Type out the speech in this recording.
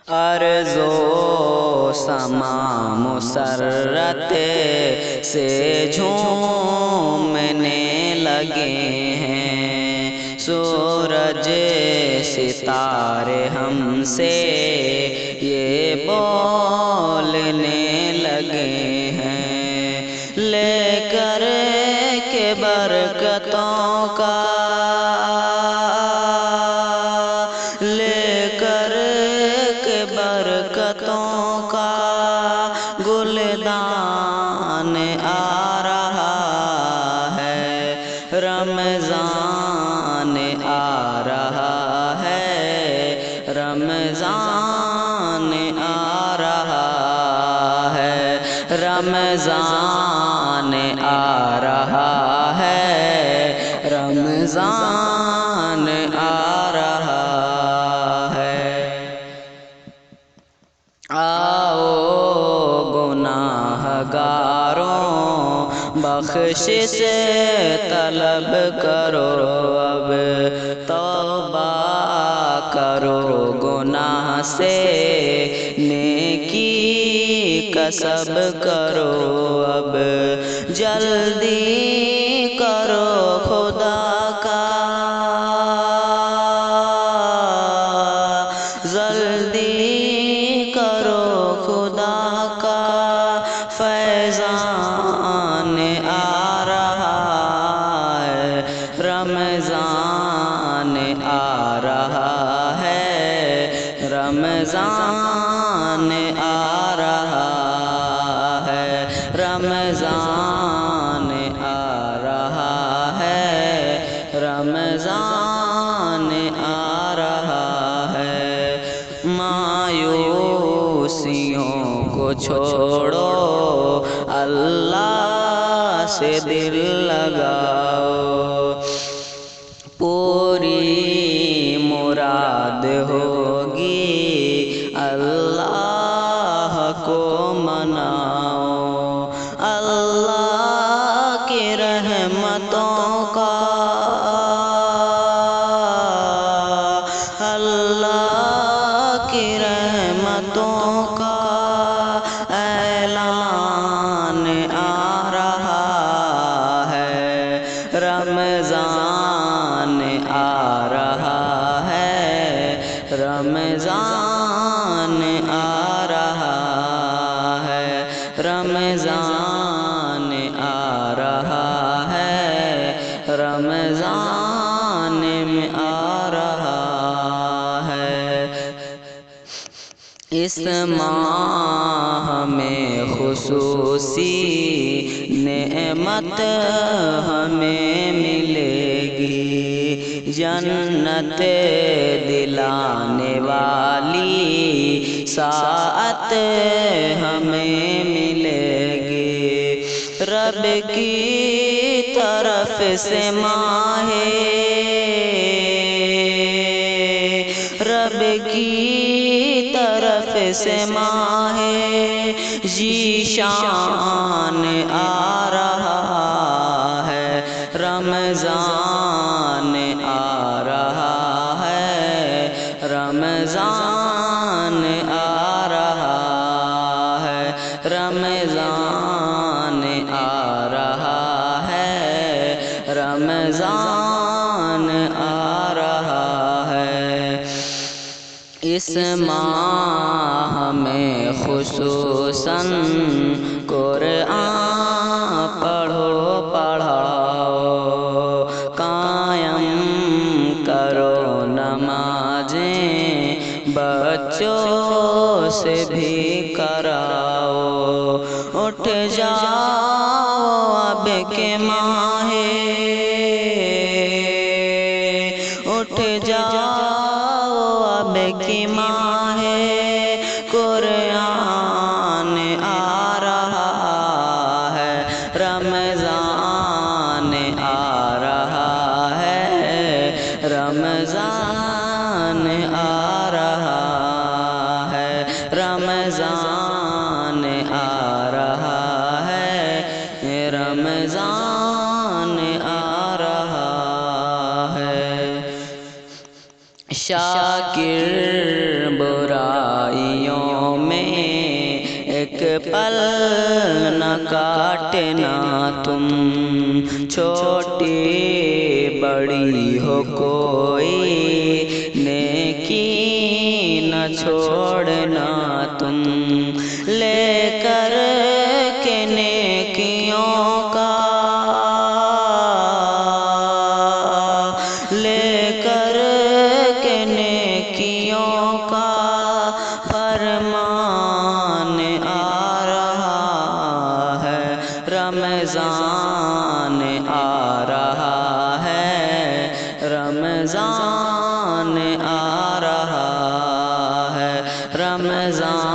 ارض و سما مسرت سے جھومنے لگے ہیں، سورج ستارے ہم سے یہ بولنے لگے ہیں، لے کر کے برکتوں کا، لے کر کے برکتوں کا گلدان آ رہا ہے، رمضان آ رہا ہے، رمضان آ رہا ہے، رمضان آ رہا ہے، رمضان آ رہا ہے۔ آؤ گناہ گاروں بخشش طلب کرو، اب توبہ کرو گناہ سے، نیکی کسب کرو، اب جلدی کرو خدا کا، جلدی کرو خدا کا فیضان آ رہا ہے، رمضان آ رہا ہے، رمضان آ رہا ہے، رمضان آ رہا ہے، رمضان آ رہا ہے۔ مایوسیوں کو چھوڑو، اللہ سے دل لگاؤ، پوری مراد ہوگی اللہ کو مناؤ، اللہ کی رحمتوں کا، اللہ کی رحمتوں کا اعلان آ رہا ہے، رمضان آ رہا ہے، رمضان آ رہا ہے، رمضان آ رہا ہے، رمضان میں آ رہا ہے۔ اس ماہ میں خصوصی نعمت ہمیں ملے گی، جنت دلانے والی ساعت ہمیں ملے گی، رب کی طرف سے ماہ، رب کی طرف سے ماہ ذیشان آ رہا ہے، رمضان آ رہا ہے، رمضان آ رہا ہے، رمضان آ رہا ہے، رمضان آ رہا ہے۔ اس ماہ میں خصوصاً قرآن پڑھو پڑھاؤ، قائم کرو نمازیں، بچوں سے بھی کراؤ، اٹھ جاؤ اب کے ماہ، اٹھ جاؤ اب کی ماہ، قرآن آ رہا ہے، رمضان آ رہا ہے، رمضان آ رہا ہے، رمضان آ رہا ہے، رمضان آ رہا ہے۔ شاکر برائی پل نہ کاٹنا تم، چھوٹی بڑی ہو کوئی نیکی نہ چھوڑنا تم، لے کر کے نیکیوں کا، لے کر کے نیکیوں کا فرمان آ رہا ہے، رمضان آ رہا ہے، رمضان آ رہا ہے، رمضان